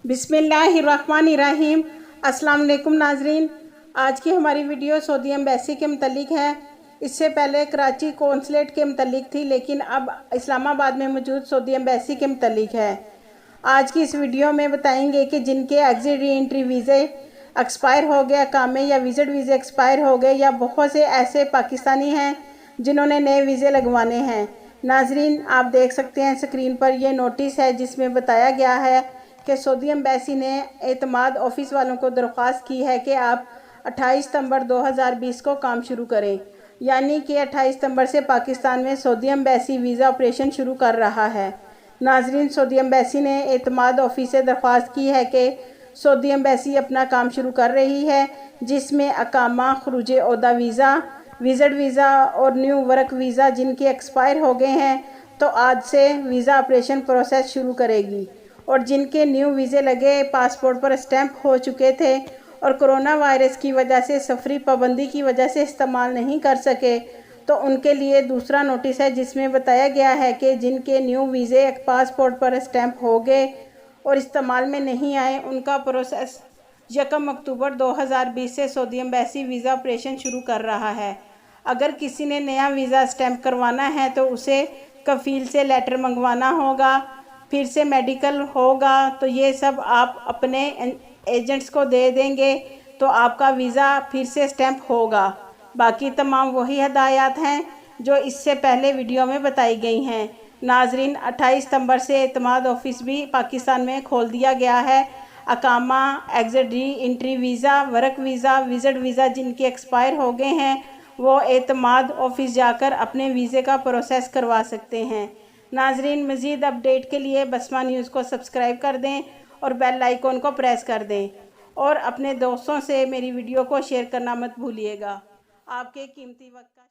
बिस्मिल्लाहिर्रहमानिर्रहीम। अस्सलाम वालेकुम नाजरीन, आज की हमारी वीडियो सऊदी एम्बेसी के मतलब है। इससे पहले कराची कौंसलेट के मतलब थी, लेकिन अब इस्लामाबाद में मौजूद सऊदी एम्बेसी के मतलब है। आज की इस वीडियो में बताएंगे कि जिनके एग्जिट री एंट्री वीज़े एक्सपायर हो गया कामे या विज़िट वीज़े एक्सपायर हो गए, या बहुत से ऐसे पाकिस्तानी हैं जिन्होंने नए वीज़े लगवाने हैं। नाजरीन, आप देख सकते हैं स्क्रीन पर ये नोटिस है जिसमें बताया गया है कि सऊदी एम्बेसी ने एतमाद ऑफिस वालों को दरख्वास्त की है कि आप 28 सितंबर 2020 को काम शुरू करें। यानी कि 28 सितंबर से पाकिस्तान में सऊदी एम्बेसी वीज़ा ऑपरेशन शुरू कर रहा है। नाजरीन, सऊदी एम्बेसी ने एतमाद ऑफिस से दरख्वास्त की है कि सऊदी एम्बेसी अपना काम शुरू कर रही है, जिसमें अकामा, खरूज ओहदा वीज़ा, विज़िट वीज़ा और न्यू वर्क वीज़ा जिनके एक्सपायर हो गए हैं तो आज से वीज़ा ऑपरेशन प्रोसेस शुरू करेगी। और जिनके न्यू वीज़े लगे, पासपोर्ट पर स्टैंप हो चुके थे और कोरोना वायरस की वजह से सफरी पाबंदी की वजह से इस्तेमाल नहीं कर सके, तो उनके लिए दूसरा नोटिस है जिसमें बताया गया है कि जिनके न्यू वीज़े पासपोर्ट पर स्टैंप हो गए और इस्तेमाल में नहीं आए, उनका प्रोसेस 1 अक्टूबर 2020 से सऊदी एम्बेसी वीज़ा ऑपरेशन शुरू कर रहा है। अगर किसी ने नया वीज़ा स्टैंप करवाना है तो उसे कफ़ील से लेटर मंगवाना होगा, फिर से मेडिकल होगा, तो ये सब आप अपने एजेंट्स को दे देंगे तो आपका वीज़ा फिर से स्टैंप होगा। बाकी तमाम वही हदायत हैं जो इससे पहले वीडियो में बताई गई हैं। नाजरीन, 28 सितंबर से एतमाद ऑफिस भी पाकिस्तान में खोल दिया गया है। अकामा, exit re entry visa, work visa, visit visa जिनके एक्सपायर हो गए हैं वो एतमाद ऑफिस जाकर अपने वीज़े का प्रोसेस करवा सकते हैं। नाजरीन, मज़ीद अपडेट के लिए बसमा न्यूज़ को सब्सक्राइब कर दें और बेल आइकॉन को प्रेस कर दें और अपने दोस्तों से मेरी वीडियो को शेयर करना मत भूलिएगा। आपके कीमती वक्त का